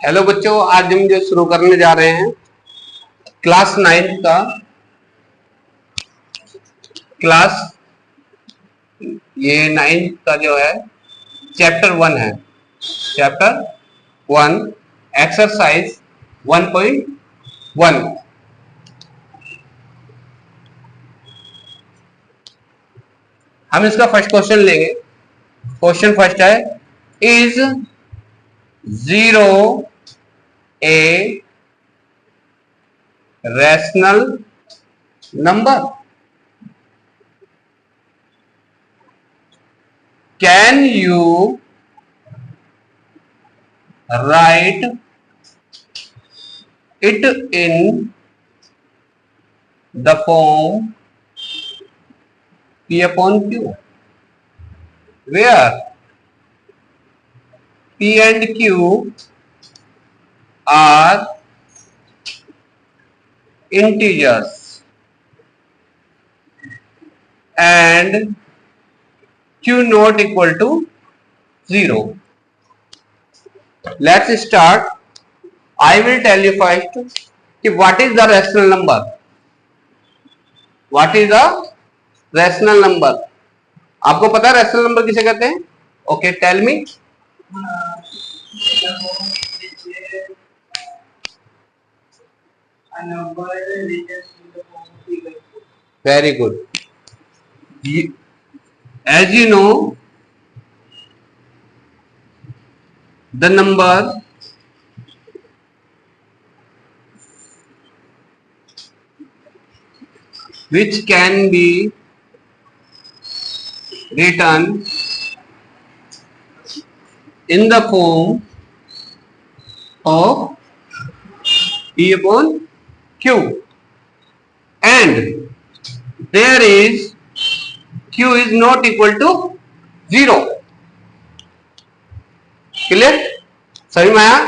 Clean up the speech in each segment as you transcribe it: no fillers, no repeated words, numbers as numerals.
Hello बच्चों, आज हम जो शुरू करने जा रहे हैं क्लास 9 का क्लास ये 9 का जो है चैप्टर 1 है। Chapter 1 exercise 1.1। हम इसका फर्स्ट क्वेश्चन लेंगे। क्वेश्चन फर्स्ट है, is 0 A rational number? Can you write it in the form P upon Q, where P and Q are integers and Q not equal to 0? Let's start. I will tell you first what is the rational number. What is the rational number? आपको पता है rational number किसे कहते हैं? Okay, tell me. Very good. As you know, the number which can be written in the form of P upon Q, and there is Q is not equal to 0. Clear? सही में आया?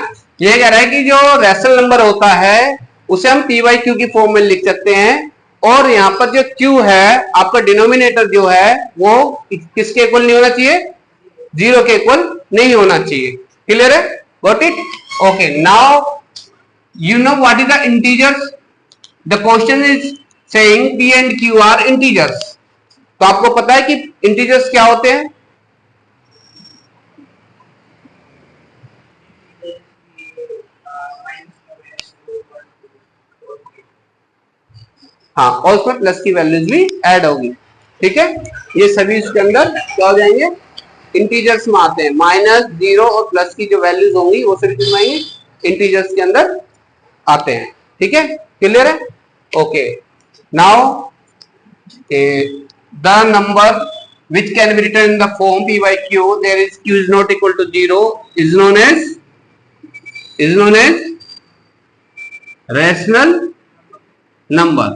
ये कह रहा है कि जो रैशनल नंबर होता है उसे हम P बाई Q की फॉर्म में लिख सकते हैं, और यहाँ पर जो Q है आपका डिनोमिनेटर जो है वो किसके इक्वल नहीं होना चाहिए? 0 के इक्वल नहीं होना चाहिए। क्लियर है? Got it? Okay, now you know what is the integers? The question is saying P and Q are integers. तो आपको पता है कि integers क्या होते हैं? हाँ, और उसमें प्लस की वैल्यूज भी ऐड होगी। ठीक है, ये सभी इसके अंदर क्या हो जाएंगे? इंटीजर्स में आते हैं। माइनस, 0 और प्लस की जो वैल्यूज होंगी वो सभी किसमें आएंगे? इंटीजर्स के अंदर आते हैं। ठीक है, क्लियर है? Okay, now the number which can be written in the form P by Q, there is Q is not equal to 0, is known as rational number.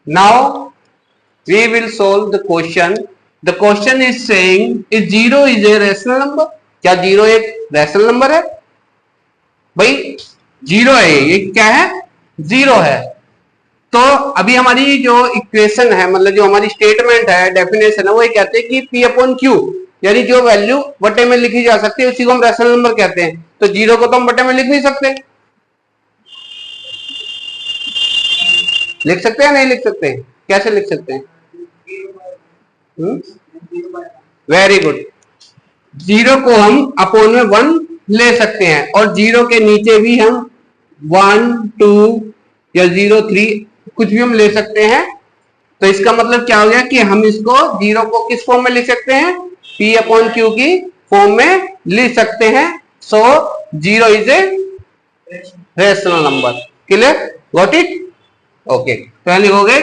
Now we will solve the question. The question is saying is 0 is a rational number? क्या 0 एक rational number है? भाई 0 है, ये क्या है? 0 है। तो अभी हमारी जो इक्वेशन है, मतलब जो हमारी स्टेटमेंट है, डेफिनेशन है, वो ये कहते हैं कि P अपॉन Q, यानी जो वैल्यू बटे में लिखी जा सकती है उसी को हम रैशनल नंबर कहते हैं। तो 0 को तो हम बटे में लिख नहीं सकते। लिख सकते हैं नहीं लिख सकते? कैसे लिख सकते हैं? Very good. 0 को हम अपॉन में 1 ले सकते हैं, और 0 के नीचे भी हम 1, 2 या 0, 3 कुछ भी हम ले सकते हैं। तो इसका मतलब क्या हो गया कि हम इसको 0 को किस फॉर्म में लिख सकते हैं? P अपॉन Q की फॉर्म में लिख सकते हैं। So 0 is a rational number. Clear? Got it? Okay, तो लिखोगे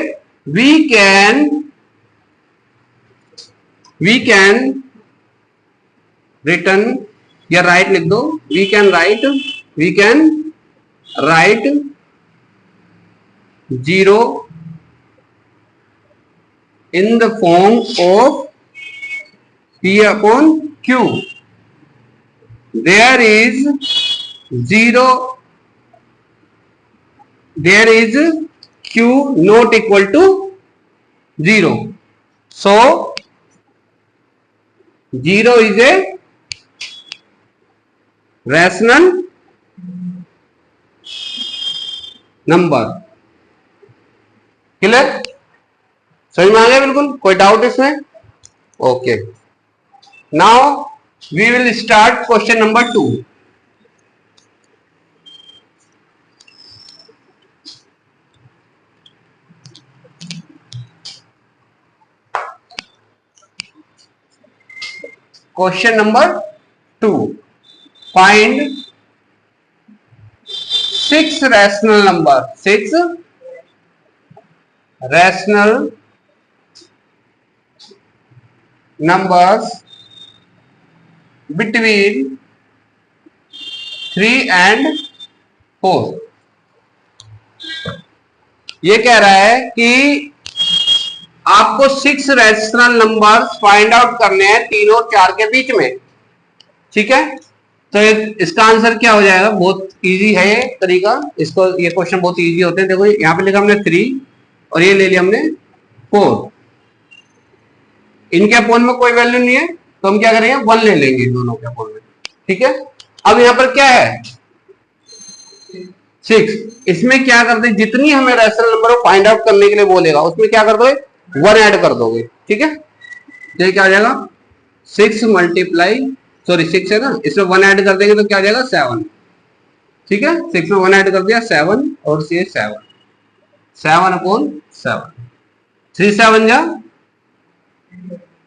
वी कैन रिटर्न या राइट लिख दो, we can write 0 in the form of P upon Q. There is Q not equal to 0. So 0 is a rational number. Clear? समझ में आ गया बिल्कुल? कोई डाउट इसमें? Okay, now we will start question number 2। Question number 2, find 6 rational number, 6 rational numbers between 3 and 4। ये कह रहा है कि आपको 6 रैशनल नंबर्स फाइंड आउट करने हैं 3 और 4 के बीच में। ठीक है, तो इसका आंसर क्या हो जाएगा? बहुत इजी है ये तरीका, इसको ये क्वेश्चन बहुत इजी होते हैं। देखो यहाँ पे लिखा हमने 3 और ये ले लिया हमने 4। इनके अपोन में कोई वैल्यू नहीं है तो हम क्या करेंगे? 1 ले लेंगे दोनों के अपोन में। ठीक है, अब यहाँ पर क्या है? 6। इसमें क्या करते हैं? जितनी हमें रैशनल नंबर को फाइंड आउट करने के लिए बोलेगा उसमें क्या कर दोगे? 1 ऐड कर दोगे। ठीक है, तो ये क्या आ जाएगा? 6 मल्टीप्लाई, सॉरी 6 है ना, इसमें 1 ऐड कर देंगे तो क्या आ जाएगा? 7। ठीक है, 6 में 1 ऐड कर दिया 7 और ये 7, 7 अपॉन 7, 3 7 जा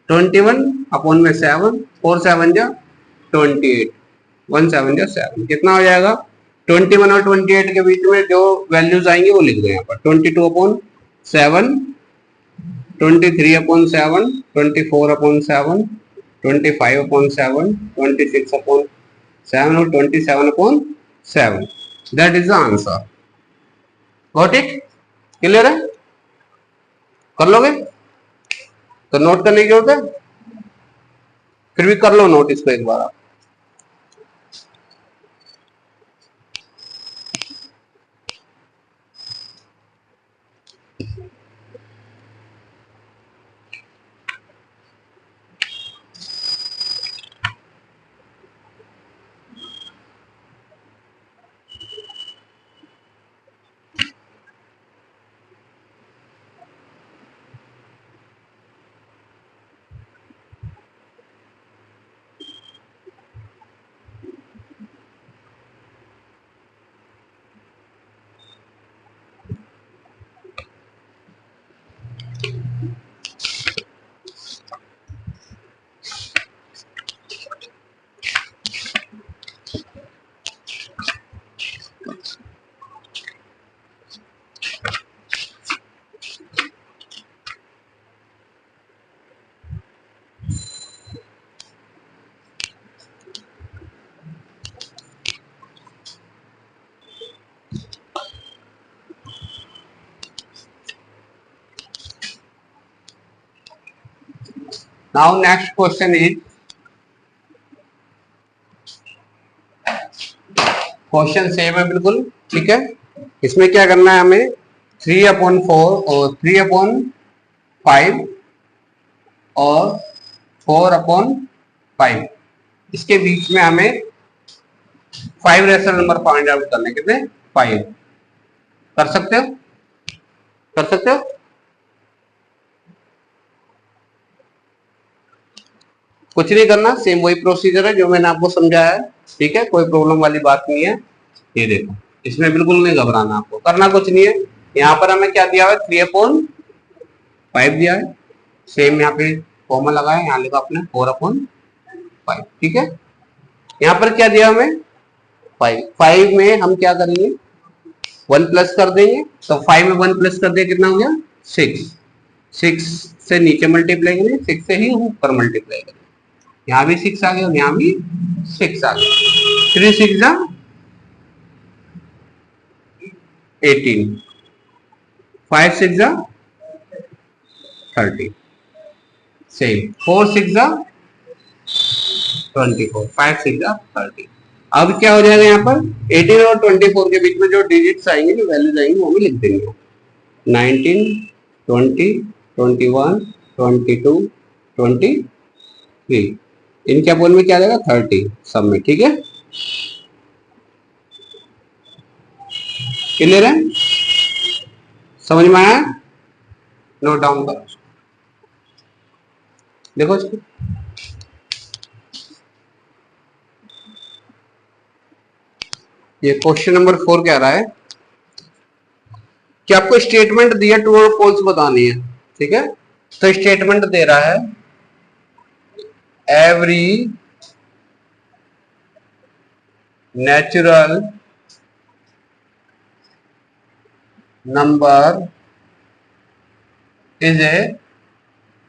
21 अपॉन में 7, 4 7 जा 28, 1 7 जा 7। कितना हो जाएगा? 21 और 28 के बीच में जो वैल्यूज आएंगी वो लिख दो यहाँ पर। 22 upon 7, 23 upon 7, 24 upon 7, 25 upon 7, 26 upon 7 और 27 upon 7। That is the answer. Got it? Clear है? कर लोगे? तो नोट करने की जरूरत है? फिर भी कर लो नोट इसको एक बार आप। Now next question is question same है बिल्कुल। ठीक है, इसमें क्या करना है हमें? 3/4 और 3/5 और 4/5 इसके बीच में हमें 5 रैशनल नंबर फाइंड आउट करने। कितने? 5। कर सकते हो? कर सकते हो? कुछ नहीं करना, सेम वही प्रोसीजर है जो मैंने आपको समझाया है। ठीक है, कोई प्रॉब्लम वाली बात नहीं है। ये देखो, इसमें बिल्कुल नहीं घबराना, आपको करना कुछ नहीं है। यहाँ पर हमें क्या दिया हुआ है? 3/5 दिया है। सेम यहाँ पे कॉमा लगाए, यहाँ लिखा आपने 4/5। ठीक है, यहाँ पर क्या दिया हमें? 5। 5 में हम क्या करेंगे? 1 प्लस कर देंगे। तो 5 में 1 प्लस कर दिया, कितना हो गया? 6। 6 से नीचे मल्टीप्लाई करेंगे, 6 से ही ऊपर मल्टीप्लाई करेंगे। यहाँ भी 6 आ गया और यहाँ भी 6 आ गया। 3 6 जा 18, 5 6 जा 30, सेम 4 6 जा 24, 5 6 जा 30। अब क्या हो जाएगा? यहाँ पर 18 और 24 के बीच में जो डिजिट्स आएंगे, जो वैल्यूज आएंगे, वो भी लिख देंगे। 19 20 21 22 23, इनके अपोन में क्या आ जाएगा? 30 सब में। ठीक है, क्लियर है? समझ में आया? नोट डाउन करो, देखो इसको। ये क्वेश्चन नंबर 4 कह रहा है कि आपको स्टेटमेंट दिया, ट्रू और फॉल्स बतानी है, ठीक है? तो स्टेटमेंट दे रहा है every natural number is a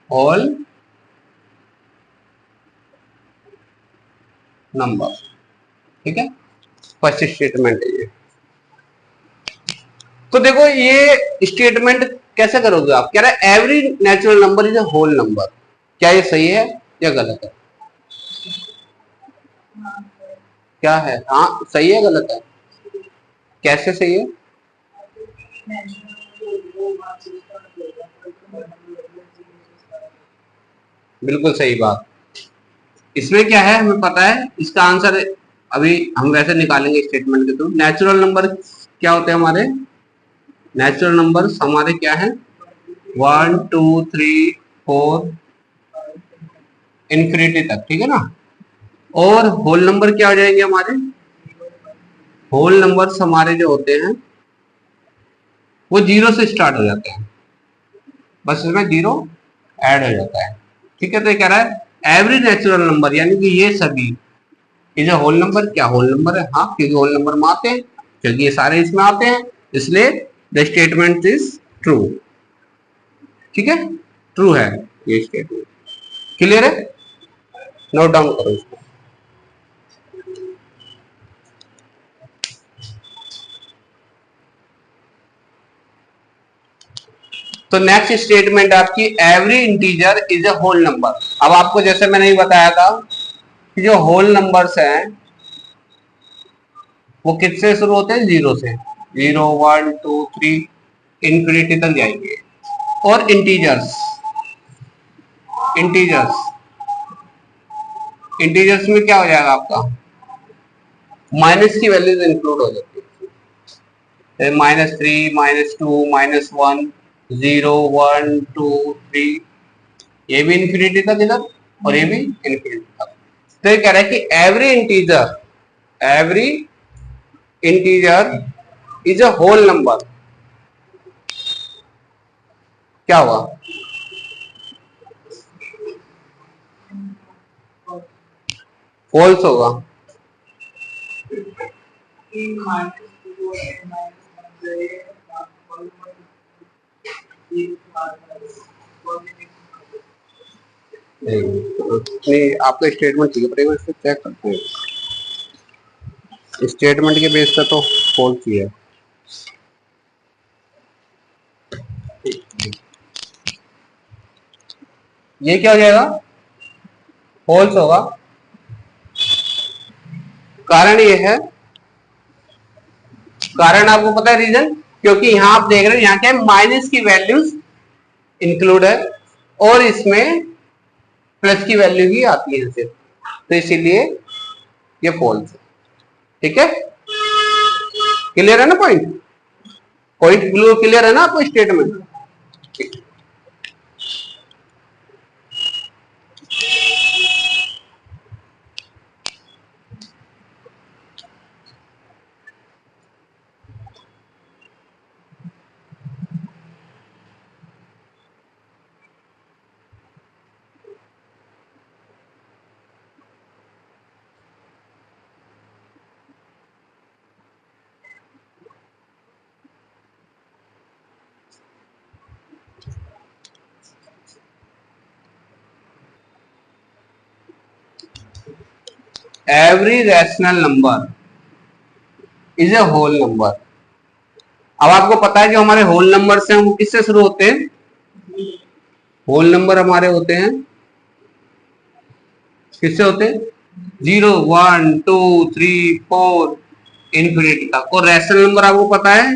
whole number, ठीक है? फर्स्ट स्टेटमेंट है ये। तो देखो ये स्टेटमेंट कैसे करोगे आप? कह रहा है every natural number is a whole number. क्या ये सही है या गलत है? क्या है? हाँ सही है, गलत है? कैसे सही है? बिल्कुल सही बात। इसमें क्या है हमें पता है, इसका आंसर अभी हम वैसे निकालेंगे स्टेटमेंट के थ्रू। नेचुरल नंबर क्या होते हैं हमारे? नेचुरल नंबर हमारे क्या है? 1 2 3 4 इन्फिनिटी तक, ठीक है ना? और होल नंबर क्या हो जाएंगे हमारे? होल नंबर्स हमारे जो होते हैं वो 0 से स्टार्ट हो जाते हैं, बस इसमें 0 ऐड हो जाता है, ठीक है? तो ये कह रहा है एवरी नेचुरल नंबर, यानी कि ये सभी इज होल नंबर। क्या होल नंबर है? हाँ, क्योंकि होल नंबर में आते हैं, क्योंकि ये सारे इसमें आते हैं, इसलिए द स्टेटमेंट इज ट्रू, ठीक है? ट्रू है ये स्टेटमेंट। क्लियर है? नोट डाउन करो इसको। तो नेक्स्ट स्टेटमेंट आपकी every integer is a whole number. अब आपको जैसे मैंने ही बताया था कि जो होल नंबर्स हैं वो किससे शुरू होते हैं? 0 से। 0 1 2 3 इन्फिनिटी तक जाएंगे। और इंटीजर्स, इंटीजर्स इंटीजर्स में क्या हो जाएगा आपका? माइनस की वैल्यूज इंक्लूड हो जाती है, -3 -2 -1 0 1 2 3, ये भी इन्फिनिटी तक इधर और ये भी इन्फिनिटी तक। तो ये कह रहा है कि every integer is a whole number. क्या हुआ? फॉल्स होगा। नहीं, आपका स्टेटमेंट ठीक है, पर एक बार इसको चेक करते हैं। स्टेटमेंट के बेस पे तो फॉल्स ही है। ये क्या हो जाएगा? फॉल्स होगा। कारण ये है, कारण आपको पता है रीजन, क्योंकि यहां आप देख रहे हो यहाँ क्या है? माइनस की वैल्यूज इंक्लूड है और इसमें प्लस की वैल्यू ही आती है सिर्फ, तो इसीलिए ये फॉल्स है, ठीक है? क्लियर है ना पॉइंट? पॉइंट ब्लू क्लियर है ना आपको statement? Every rational number is a whole number. अब आपको पता है जो हमारे होल नंबर हैं वो किससे शुरू होते हैं? होल नंबर हमारे होते हैं किससे होते हैं? 0 1 2 3 4 इन्फिनिटी तक। और रैशनल नंबर आपको पता है,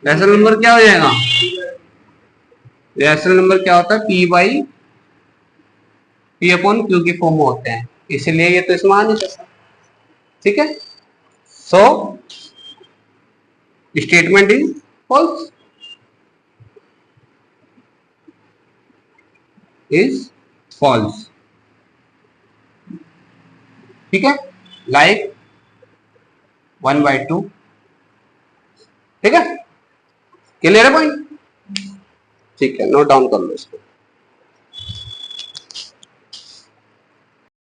रैशनल नंबर क्या हो जाएगा? रैशनल नंबर क्या होता है? पी अपॉन क्यू की फॉर्म में होते हैं, इसलिए ये तो इसमें आ नहीं सकता, ठीक है? So statement is false, is false. ठीक है, लाइक 1/2। ठीक है, क्लियर है पॉइंट? ठीक है, नोट डाउन कर लो इसको।